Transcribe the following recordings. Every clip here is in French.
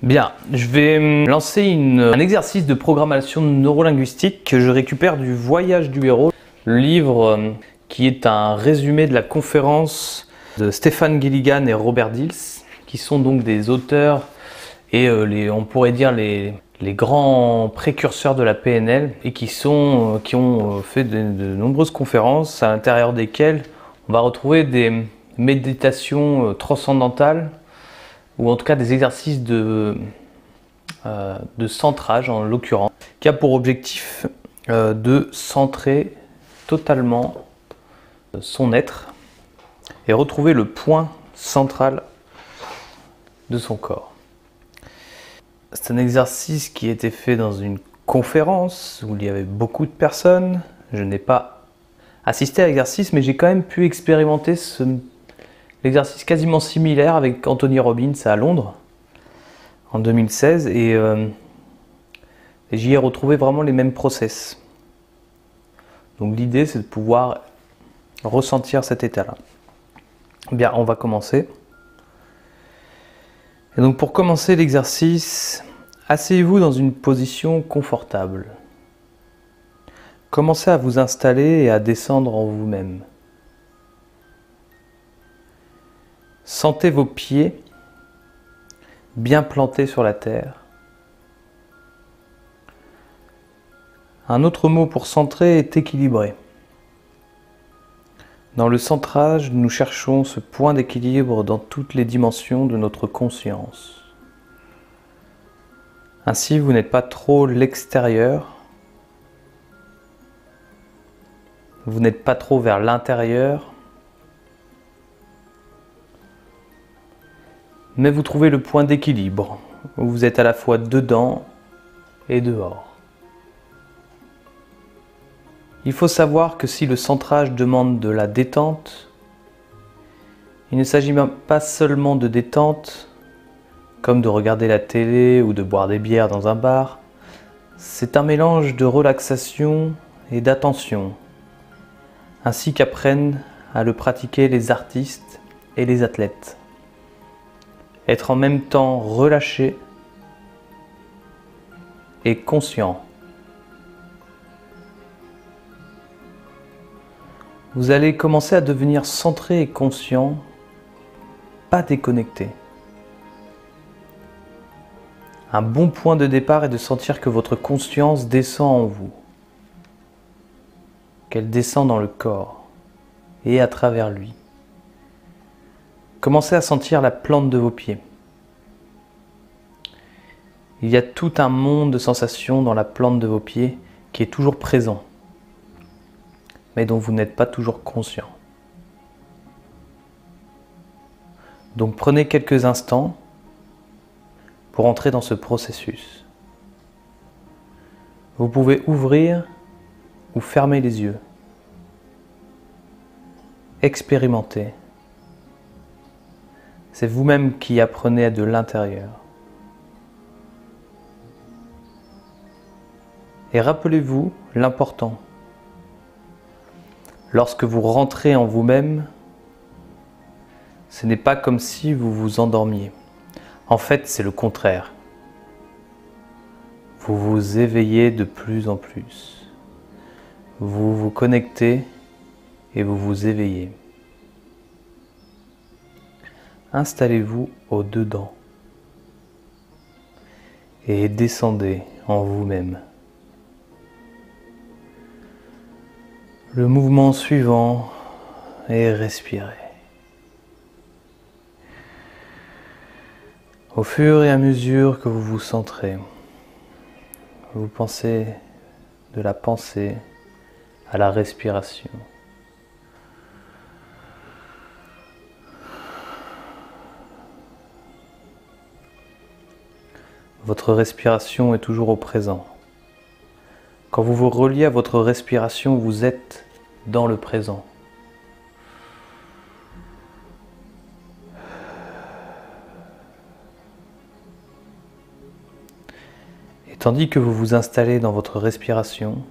Bien, je vais lancer un exercice de programmation neurolinguistique que je récupère du Voyage du héros, le livre qui est un résumé de la conférence de Stephen Gilligan et Robert Dills, qui sont donc des auteurs et on pourrait dire les grands précurseurs de la PNL et qui ont fait de nombreuses conférences à l'intérieur desquelles on va retrouver des méditations transcendantales, ou en tout cas des exercices de centrage en l'occurrence, qui a pour objectif de centrer totalement son être et retrouver le point central de son corps. C'est un exercice qui a été fait dans une conférence où il y avait beaucoup de personnes. Je n'ai pas assisté à l'exercice, mais j'ai quand même pu expérimenter l'exercice quasiment similaire avec Anthony Robbins à Londres en 2016 et j'y ai retrouvé vraiment les mêmes process. Donc l'idée, c'est de pouvoir ressentir cet état-là. Bien, on va commencer. Et donc pour commencer l'exercice, asseyez-vous dans une position confortable. Commencez à vous installer et à descendre en vous-même. Sentez vos pieds bien plantés sur la terre. Un autre mot pour centrer est équilibré. Dans le centrage, nous cherchons ce point d'équilibre dans toutes les dimensions de notre conscience. Ainsi, vous n'êtes pas trop l'extérieur, vous n'êtes pas trop vers l'intérieur, mais vous trouvez le point d'équilibre, où vous êtes à la fois dedans et dehors. Il faut savoir que si le centrage demande de la détente, il ne s'agit pas seulement de détente, comme de regarder la télé ou de boire des bières dans un bar. C'est un mélange de relaxation et d'attention, ainsi qu'apprennent à le pratiquer les artistes et les athlètes. Être en même temps relâché et conscient. Vous allez commencer à devenir centré et conscient, pas déconnecté. Un bon point de départ est de sentir que votre conscience descend en vous, qu'elle descend dans le corps et à travers lui. Commencez à sentir la plante de vos pieds. Il y a tout un monde de sensations dans la plante de vos pieds qui est toujours présent, mais dont vous n'êtes pas toujours conscient. Donc prenez quelques instants pour entrer dans ce processus. Vous pouvez ouvrir ou fermer les yeux. Expérimentez. C'est vous-même qui apprenez de l'intérieur. Et rappelez-vous l'important. Lorsque vous rentrez en vous-même, ce n'est pas comme si vous vous endormiez. En fait, c'est le contraire. Vous vous éveillez de plus en plus. Vous vous connectez et vous vous éveillez. Installez-vous au-dedans et descendez en vous-même. Le mouvement suivant est respirer. Au fur et à mesure que vous vous centrez, vous pensez de la pensée à la respiration. Votre respiration est toujours au présent. Quand vous vous reliez à votre respiration, vous êtes dans le présent. Et tandis que vous vous installez dans votre respiration,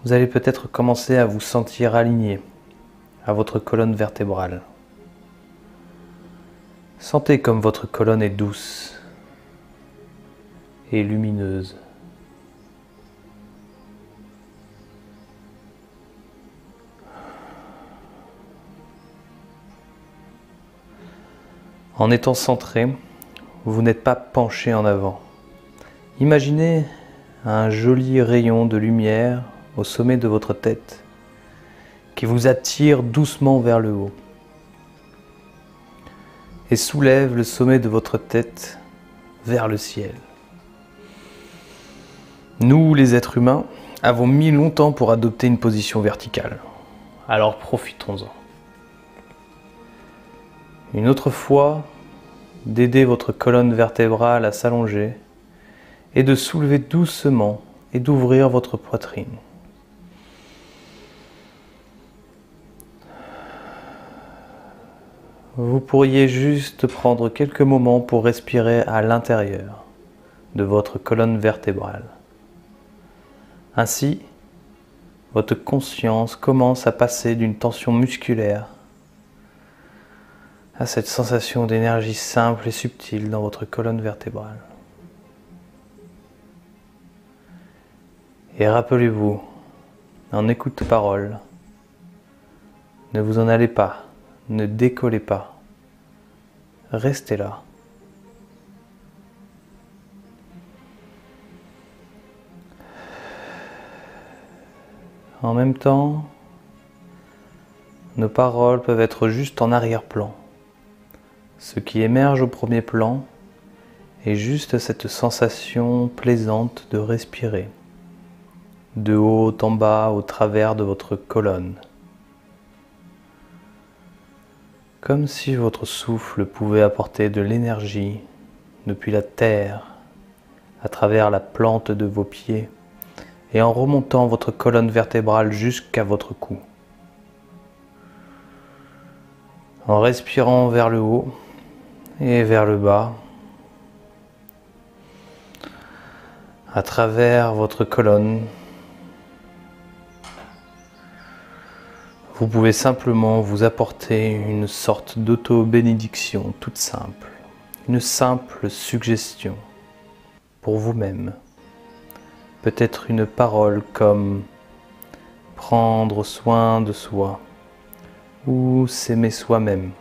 vous allez peut-être commencer à vous sentir aligné à votre colonne vertébrale. Sentez comme votre colonne est douce et lumineuse. En étant centré, vous n'êtes pas penché en avant. Imaginez un joli rayon de lumière au sommet de votre tête qui vous attire doucement vers le haut et soulève le sommet de votre tête vers le ciel. Nous, les êtres humains, avons mis longtemps pour adopter une position verticale. Alors profitons-en. Une autre fois, d'aider votre colonne vertébrale à s'allonger et de soulever doucement et d'ouvrir votre poitrine. Vous pourriez juste prendre quelques moments pour respirer à l'intérieur de votre colonne vertébrale. Ainsi, votre conscience commence à passer d'une tension musculaire à cette sensation d'énergie simple et subtile dans votre colonne vertébrale. Et rappelez-vous, en écoute-parole, ne vous en allez pas, ne décollez pas, restez là. En même temps, nos paroles peuvent être juste en arrière-plan. Ce qui émerge au premier plan est juste cette sensation plaisante de respirer, de haut en bas au travers de votre colonne. Comme si votre souffle pouvait apporter de l'énergie depuis la terre, à travers la plante de vos pieds et en remontant votre colonne vertébrale jusqu'à votre cou. En respirant vers le haut et vers le bas, à travers votre colonne, vous pouvez simplement vous apporter une sorte d'auto-bénédiction toute simple, une simple suggestion pour vous-même. Peut-être une parole comme prendre soin de soi ou s'aimer soi-même,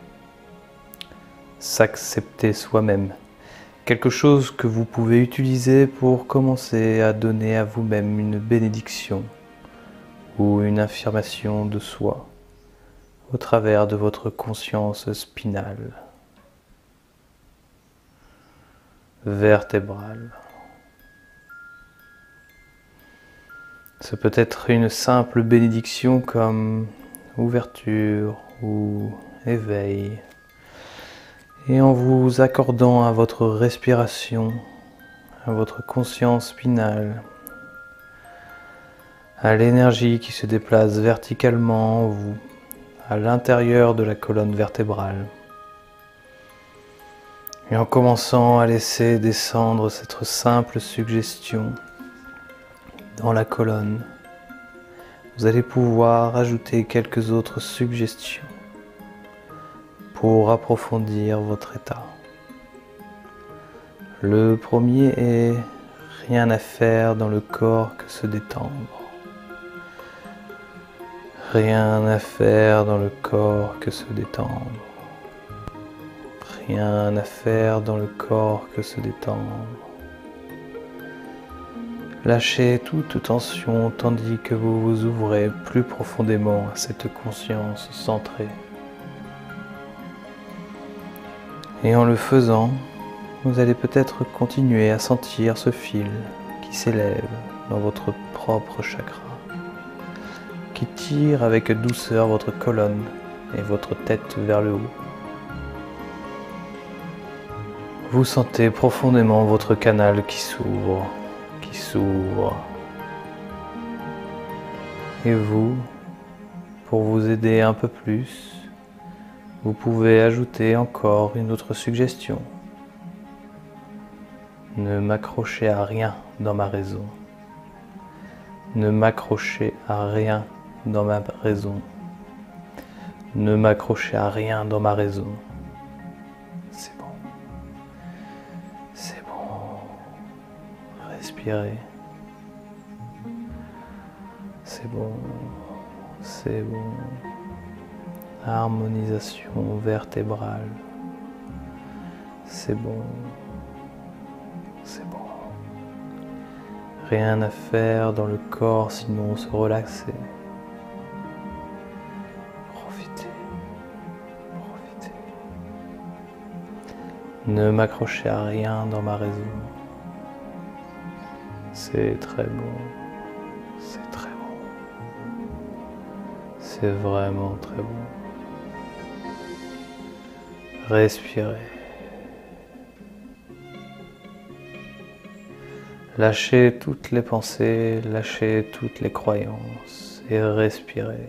s'accepter soi-même. Quelque chose que vous pouvez utiliser pour commencer à donner à vous-même une bénédiction ou une affirmation de soi au travers de votre conscience spinale, vertébrale. Ce peut être une simple bénédiction comme ouverture ou éveil. Et en vous accordant à votre respiration, à votre conscience spinale, à l'énergie qui se déplace verticalement en vous, à l'intérieur de la colonne vertébrale. Et en commençant à laisser descendre cette simple suggestion dans la colonne, vous allez pouvoir ajouter quelques autres suggestions pour approfondir votre état. Le premier est rien à faire dans le corps que se détendre. Rien à faire dans le corps que se détendre. Rien à faire dans le corps que se détendre. Lâchez toute tension tandis que vous vous ouvrez plus profondément à cette conscience centrée. Et en le faisant, vous allez peut-être continuer à sentir ce fil qui s'élève dans votre propre chakra, qui tire avec douceur votre colonne et votre tête vers le haut. Vous sentez profondément votre canal qui s'ouvre. Et vous, pour vous aider un peu plus, vous pouvez ajouter encore une autre suggestion. Ne m'accrochez à rien dans ma raison. Ne m'accrochez à rien dans ma raison. Ne m'accrochez à rien dans ma raison. C'est bon. C'est bon. Respirez. C'est bon. C'est bon. Harmonisation vertébrale. C'est bon. C'est bon. Rien à faire dans le corps sinon se relaxer. Profitez. Profitez. Ne m'accrochez à rien dans ma raison. C'est très bon. C'est très bon. C'est vraiment très bon. Respirez. Lâchez toutes les pensées, lâchez toutes les croyances et respirez.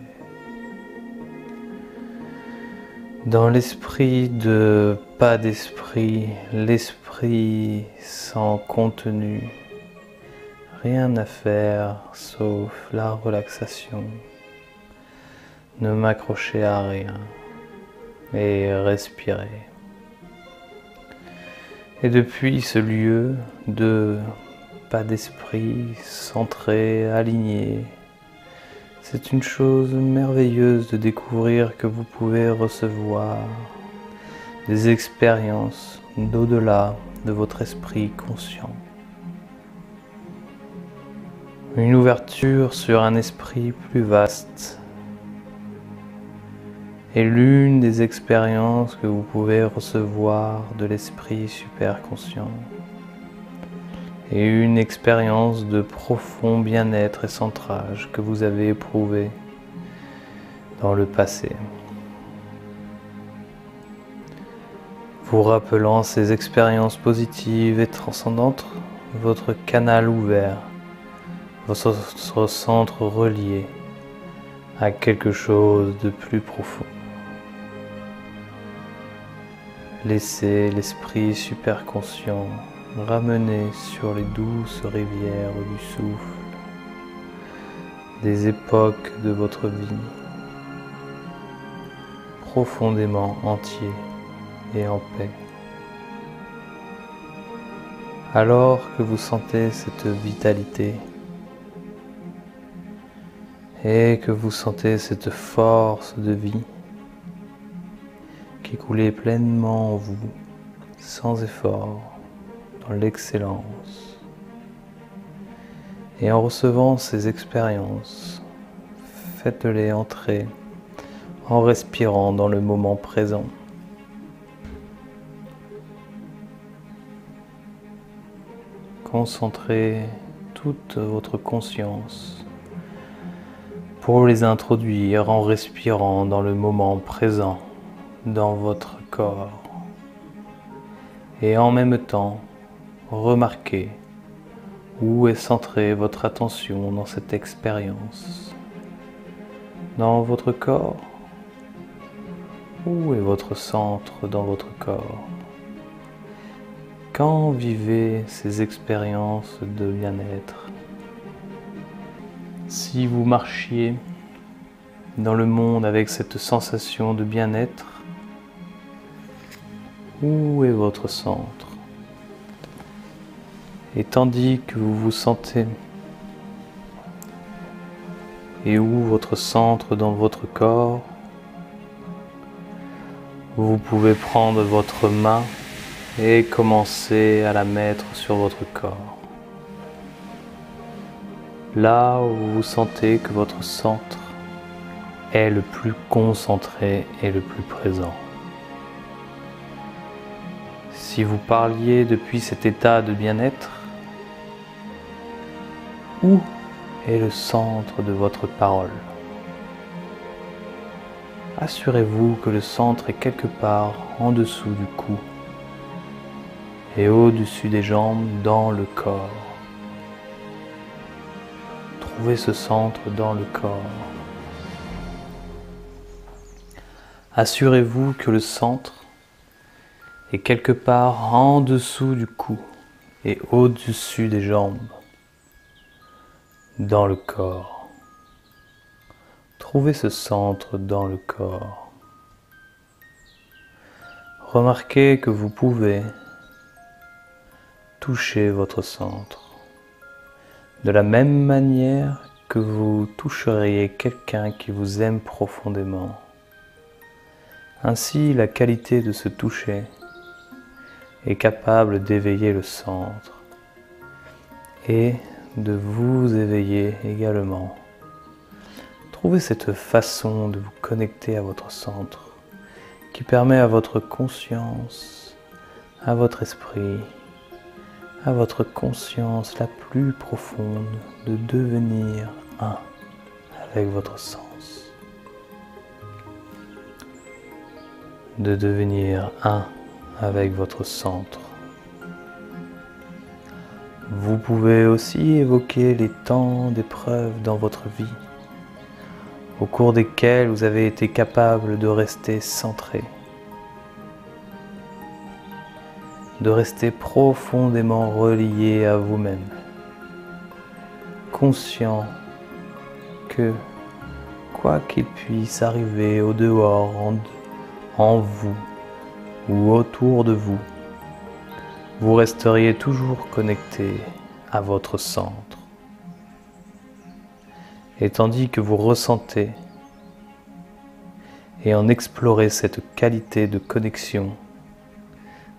Dans l'esprit de pas d'esprit, l'esprit sans contenu, rien à faire sauf la relaxation. Ne m'accrochez à rien et respirez. Et depuis ce lieu de pas d'esprit, centré, aligné, c'est une chose merveilleuse de découvrir que vous pouvez recevoir des expériences d'au-delà de votre esprit conscient. Une ouverture sur un esprit plus vaste est l'une des expériences que vous pouvez recevoir de l'esprit superconscient. Et une expérience de profond bien-être et centrage que vous avez éprouvé dans le passé. Vous rappelant ces expériences positives et transcendantes, votre canal ouvert, votre centre relié à quelque chose de plus profond. Laissez l'esprit superconscient ramener sur les douces rivières du souffle des époques de votre vie, profondément entier et en paix. Alors que vous sentez cette vitalité et que vous sentez cette force de vie qui coulait pleinement en vous, sans effort, dans l'excellence. Et en recevant ces expériences, faites-les entrer en respirant dans le moment présent. Concentrez toute votre conscience pour les introduire en respirant dans le moment présent dans votre corps. Et en même temps, remarquez où est centrée votre attention dans cette expérience. Dans votre corps? Où est votre centre dans votre corps? Quand vivez ces expériences de bien-être? Si vous marchiez dans le monde avec cette sensation de bien-être, où est votre centre? Et tandis que vous vous sentez, et où votre centre dans votre corps, vous pouvez prendre votre main et commencer à la mettre sur votre corps. Là où vous sentez que votre centre est le plus concentré et le plus présent. Si vous parliez depuis cet état de bien-être, où est le centre de votre parole? Assurez-vous que le centre est quelque part en dessous du cou et au-dessus des jambes dans le corps. Trouvez ce centre dans le corps. Assurez-vous que le centre est quelque part en dessous du cou et au-dessus des jambes dans le corps. Trouvez ce centre dans le corps. Remarquez que vous pouvez touchez votre centre. De la même manière que vous toucheriez quelqu'un qui vous aime profondément. Ainsi, la qualité de ce toucher est capable d'éveiller le centre et de vous éveiller également. Trouvez cette façon de vous connecter à votre centre qui permet à votre conscience, à votre esprit, à votre conscience la plus profonde de devenir un avec votre sens. De devenir un avec votre centre. Vous pouvez aussi évoquer les temps d'épreuves dans votre vie, au cours desquels vous avez été capable de rester centré, de rester profondément relié à vous-même, conscient que, quoi qu'il puisse arriver au dehors, en vous ou autour de vous, vous resteriez toujours connecté à votre centre. Et tandis que vous ressentez et en explorez cette qualité de connexion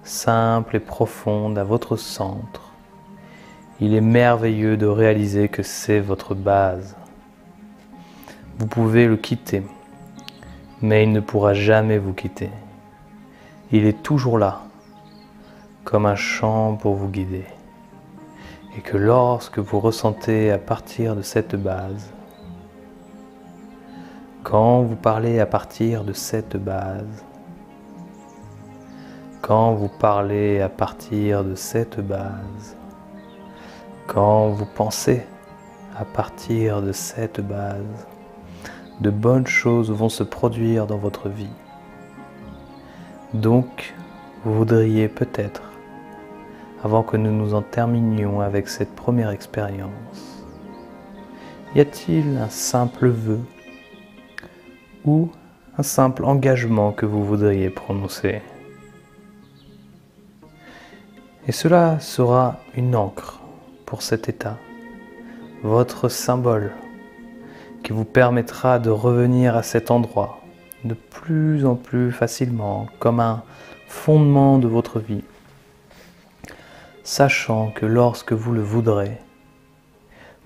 simple et profonde à votre centre, il est merveilleux de réaliser que c'est votre base. Vous pouvez le quitter, mais il ne pourra jamais vous quitter. Il est toujours là, comme un chant pour vous guider. Et que lorsque vous ressentez à partir de cette base, quand vous parlez à partir de cette base, quand vous parlez à partir de cette base, quand vous pensez à partir de cette base, de bonnes choses vont se produire dans votre vie. Donc, vous voudriez peut-être, avant que nous nous en terminions avec cette première expérience, y a-t-il un simple vœu ou un simple engagement que vous voudriez prononcer? Et cela sera une encre pour cet état, votre symbole, qui vous permettra de revenir à cet endroit de plus en plus facilement, comme un fondement de votre vie, sachant que lorsque vous le voudrez,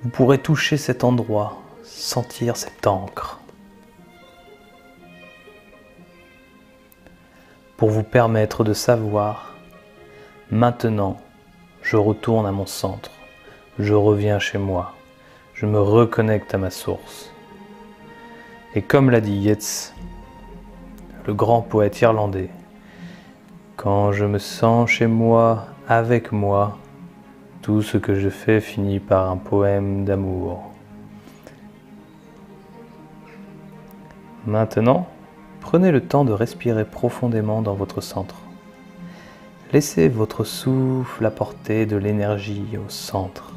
vous pourrez toucher cet endroit, sentir cette encre, pour vous permettre de savoir, maintenant, je retourne à mon centre, je reviens chez moi, je me reconnecte à ma source. Et comme l'a dit Yeats, le grand poète irlandais, quand je me sens chez moi, avec moi, tout ce que je fais finit par un poème d'amour. Maintenant, prenez le temps de respirer profondément dans votre centre. Laissez votre souffle apporter de l'énergie au centre.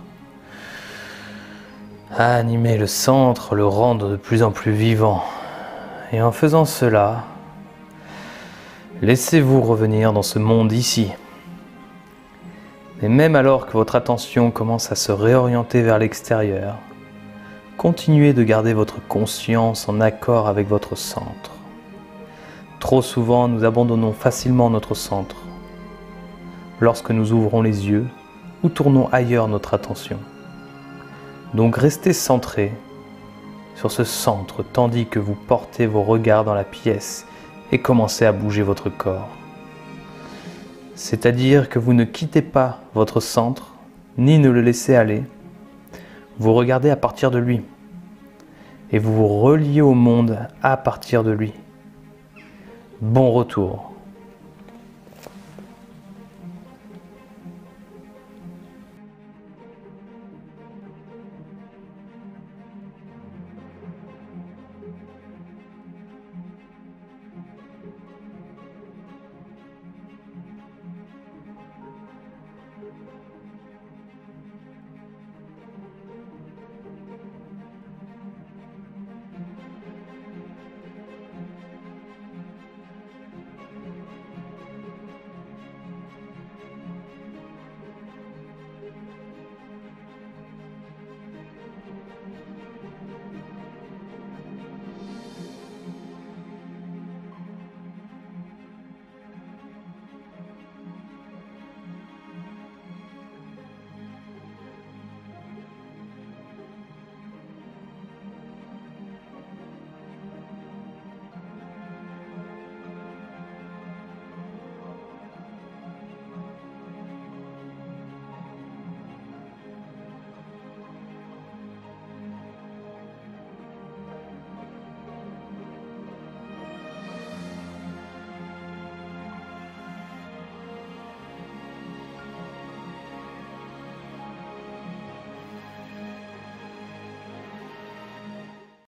Animez le centre, le rendre de plus en plus vivant. Et en faisant cela, laissez-vous revenir dans ce monde ici. Et même alors que votre attention commence à se réorienter vers l'extérieur, continuez de garder votre conscience en accord avec votre centre. Trop souvent, nous abandonnons facilement notre centre lorsque nous ouvrons les yeux ou tournons ailleurs notre attention. Donc restez centré sur ce centre tandis que vous portez vos regards dans la pièce et commencez à bouger votre corps. C'est-à-dire que vous ne quittez pas votre centre, ni ne le laissez aller. Vous regardez à partir de lui et vous vous reliez au monde à partir de lui. Bon retour.